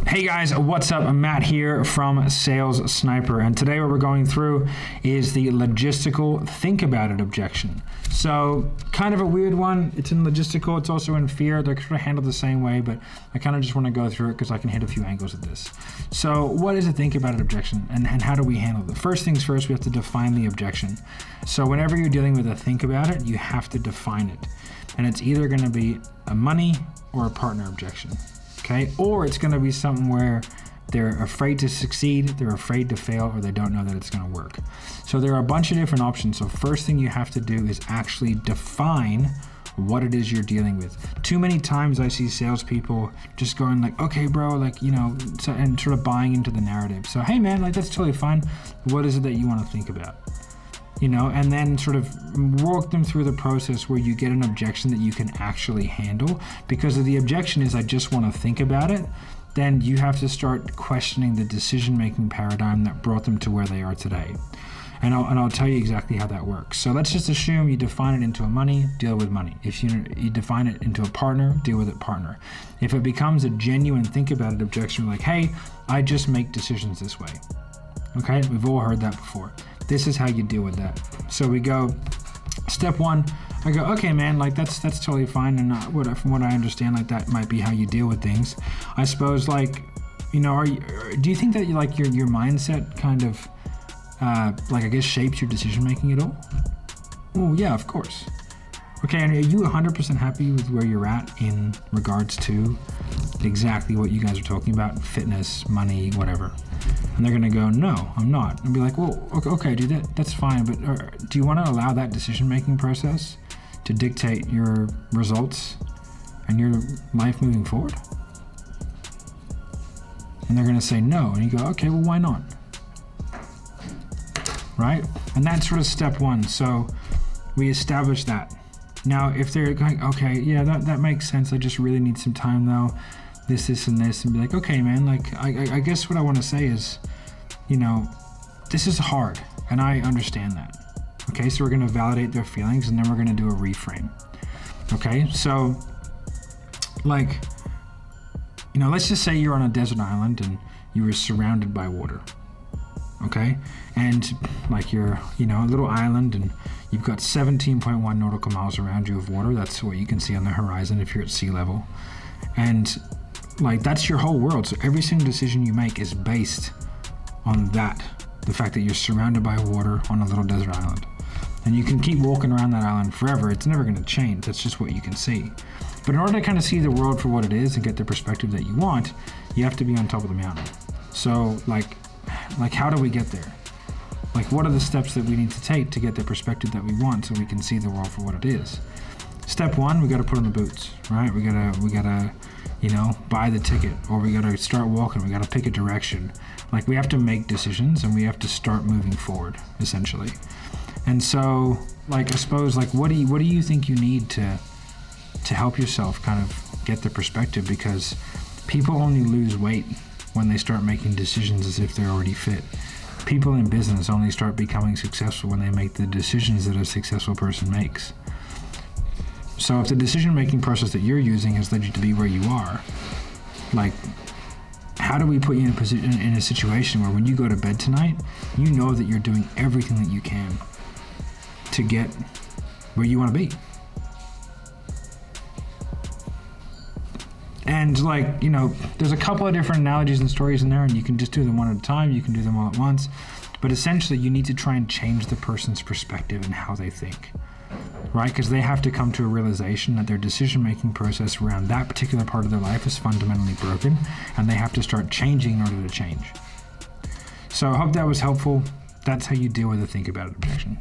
Hey guys, what's up? Matt here from Sales Sniper, and today what we're going through is the logistical think about it objection. So kind of a weird one. It's in logistical, it's also in fear. They're kind of handled the same way, but I kind of just want to go through it because I can hit a few angles of this. So what is a think about it objection, and how do we handle it? First things first, we have to define the objection. So whenever you're dealing with a think about it, you have to define it. And it's either going to be a money or a partner objection. Okay, or it's going to be something where they're afraid to succeed, they're afraid to fail, or they don't know that it's going to work. So there are a bunch of different options. So first thing you have to do is actually define what it is you're dealing with. Too many times I see salespeople just going like, okay, bro, like, you know, and sort of buying into the narrative. So, hey man, like that's totally fine. What is it that you want to think about? You know, and then sort of walk them through the process where you get an objection that you can actually handle. Because if the objection is, I just want to think about it, then you have to start questioning the decision-making paradigm that brought them to where they are today. And I'll tell you exactly how that works. So let's just assume you define it into a money, deal with money. If you define it into a partner, deal with it partner. If it becomes a genuine think about it objection, like, hey, I just make decisions this way. Okay, we've all heard that before. This is how you deal with that. So we go, step one, I go, okay, man, like that's totally fine. And from what I understand, like that might be how you deal with things. I suppose, like, you know, do you think that like your mindset kind of, like I guess shapes your decision making at all? Oh yeah, of course. Okay, and are you 100% happy with where you're at in regards to exactly what you guys are talking about, fitness, money, whatever? And they're gonna go, no, I'm not. And be like, well, okay, dude, that's fine, but do you wanna allow that decision-making process to dictate your results and your life moving forward? And they're gonna say no, and you go, okay, well, why not? Right? And that's sort of step one. So we establish that. Now, if they're going, okay, yeah, that makes sense. I just really need some time though. This, and this, and be like, okay, man, like, I guess what I want to say is, you know, this is hard, and I understand that. Okay, so we're going to validate their feelings, and then we're going to do a reframe. Okay, so, like, you know, let's just say you're on a desert island, and you were surrounded by water. Okay, and like you're, you know, a little island, and you've got 17.1 nautical miles around you of water. That's what you can see on the horizon if you're at sea level. And like, that's your whole world. So every single decision you make is based on that, the fact that you're surrounded by water on a little desert island. And you can keep walking around that island forever. It's never going to change. That's just what you can see. But in order to kind of see the world for what it is and get the perspective that you want, you have to be on top of the mountain. So like how do we get there? Like, what are the steps that we need to take to get the perspective that we want so we can see the world for what it is? Step one, we got to put on the boots, right? We gotta, you know, buy the ticket, or we gotta start walking. We gotta pick a direction. Like, we have to make decisions, and we have to start moving forward, essentially. And so, like, I suppose, like, what do you think you need to help yourself kind of get the perspective? Because people only lose weight when they start making decisions as if they're already fit. People in business only start becoming successful when they make the decisions that a successful person makes. So if the decision-making process that you're using has led you to be where you are, like, how do we put you in a situation where when you go to bed tonight, you know that you're doing everything that you can to get where you want to be? And like, you know, there's a couple of different analogies and stories in there, and you can just do them one at a time, you can do them all at once. But essentially, you need to try and change the person's perspective and how they think. Right? Because they have to come to a realization that their decision-making process around that particular part of their life is fundamentally broken, and they have to start changing in order to change. So I hope that was helpful. That's how you deal with a think about it objection.